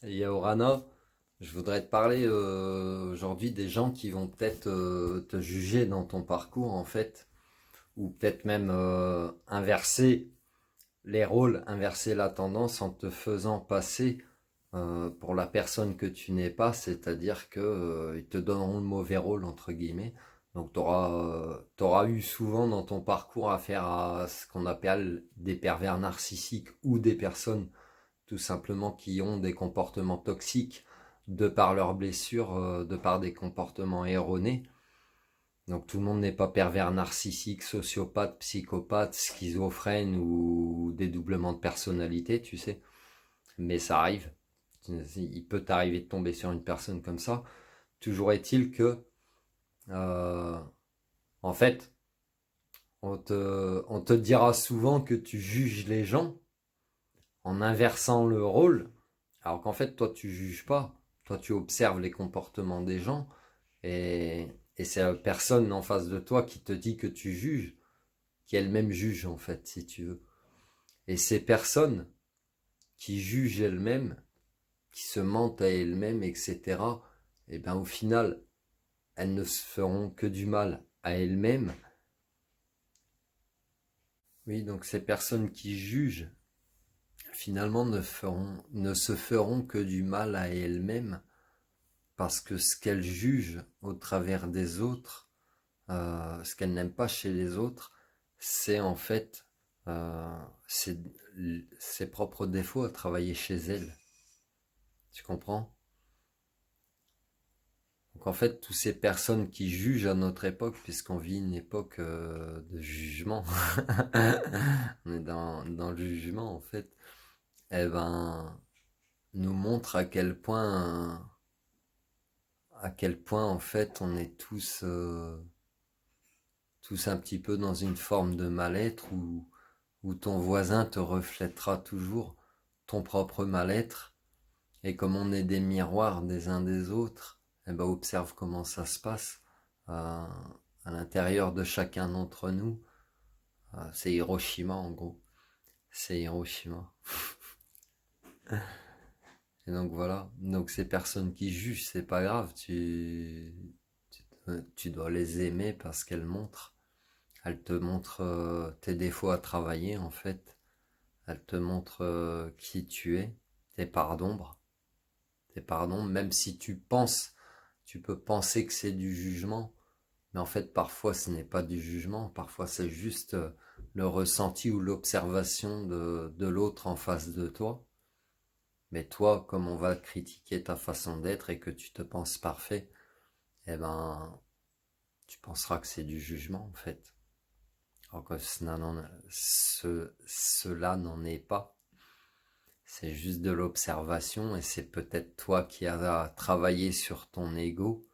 Et Yaorana, je voudrais te parler aujourd'hui des gens qui vont peut-être te juger dans ton parcours en fait, ou peut-être même inverser les rôles, inverser la tendance en te faisant passer pour la personne que tu n'es pas, c'est-à-dire que ils te donneront le mauvais rôle entre guillemets. Donc t'auras eu souvent dans ton parcours affaire à ce qu'on appelle des pervers narcissiques ou des personnes tout simplement qui ont des comportements toxiques de par leurs blessures, de par des comportements erronés. Donc tout le monde n'est pas pervers narcissique, sociopathe, psychopathe, schizophrène ou dédoublement de personnalité, tu sais. Mais ça arrive. Il peut t'arriver de tomber sur une personne comme ça. Toujours est-il que, euh, en fait, on te dira souvent que tu juges les gens en inversant le rôle. Alors qu'en fait, toi, tu juges pas. Toi, tu observes les comportements des gens et c'est la personne en face de toi qui te dit que tu juges, qui elle-même juge, en fait, si tu veux. Et ces personnes qui jugent elles-mêmes, qui se mentent à elles-mêmes, etc., et ben au final, elles ne se feront que du mal à elles-mêmes. Oui, donc ces personnes qui jugent, finalement, ne se feront que du mal à elles-mêmes parce que ce qu'elles jugent au travers des autres, ce qu'elles n'aiment pas chez les autres, c'est en fait euh, ses, ses propres défauts à travailler chez elles. Tu comprends? Donc en fait, toutes ces personnes qui jugent à notre époque, puisqu'on vit une époque de jugement, on est dans le jugement en fait, eh ben, nous montrent à quel point en fait on est tous un petit peu dans une forme de mal-être où ton voisin te reflètera toujours ton propre mal-être. Et comme on est des miroirs des uns des autres, eh ben observe comment ça se passe euh, à l'intérieur de chacun d'entre nous. C'est Hiroshima en gros. C'est Hiroshima. Et donc voilà. Donc ces personnes qui jugent, c'est pas grave. Tu dois les aimer parce qu'elles montrent. Elles te montrent tes défauts à travailler en fait. Elles te montrent qui tu es, tes parts d'ombre. Tes parts d'ombre, même si tu peux penser que c'est du jugement, mais en fait parfois ce n'est pas du jugement, parfois c'est juste le ressenti ou l'observation de l'autre en face de toi. Mais toi, comme on va critiquer ta façon d'être et que tu te penses parfait, eh ben tu penseras que c'est du jugement en fait. Alors que cela n'en est pas. C'est juste de l'observation et c'est peut-être toi qui as travaillé sur ton ego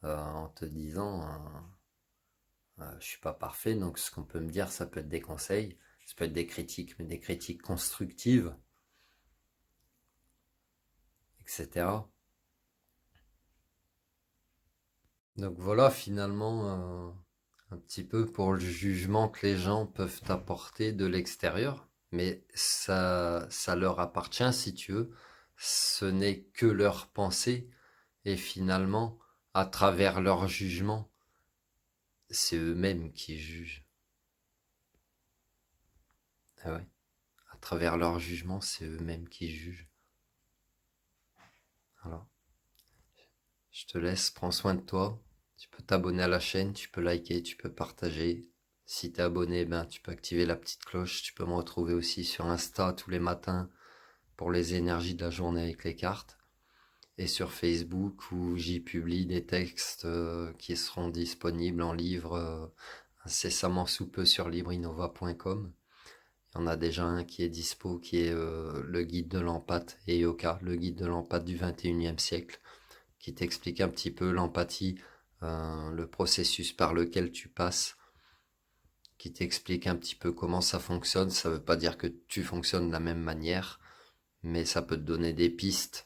en te disant je suis pas parfait, donc ce qu'on peut me dire, ça peut être des conseils, ça peut être des critiques, mais des critiques constructives, etc. Donc voilà finalement un petit peu pour le jugement que les gens peuvent apporter de l'extérieur, mais ça leur appartient si tu veux, ce n'est que leur pensée et finalement à travers leur jugement, c'est eux-mêmes qui jugent. Ah ouais. À travers leur jugement, c'est eux-mêmes qui jugent. Alors, je te laisse, prends soin de toi. Tu peux t'abonner à la chaîne, tu peux liker, tu peux partager. Si t'es abonné, ben tu peux activer la petite cloche. Tu peux me retrouver aussi sur Insta tous les matins pour les énergies de la journée avec les cartes. Et sur Facebook où j'y publie des textes qui seront disponibles en livre incessamment sous peu sur librinova.com. Il y en a déjà un qui est dispo, qui est le guide de l'empathie et Yoka, le guide de l'empathie du 21e siècle, qui t'explique un petit peu l'empathie, le processus par lequel tu passes, qui t'explique un petit peu comment ça fonctionne. Ça ne veut pas dire que tu fonctionnes de la même manière, mais ça peut te donner des pistes.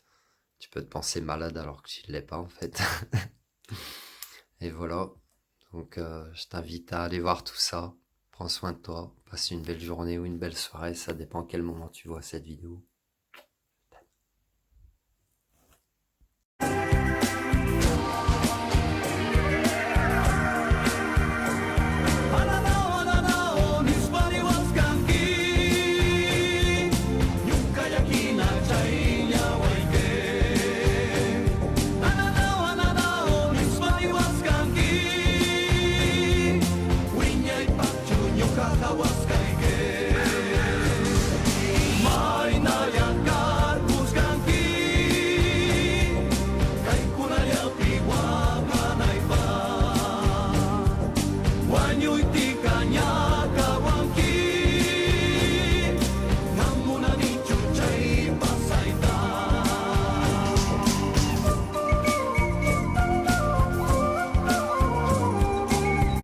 Tu peux te penser malade alors que tu ne l'es pas en fait. Et voilà, donc je t'invite à aller voir tout ça. Prends soin de toi, passe une belle journée ou une belle soirée, ça dépend à quel moment tu vois cette vidéo.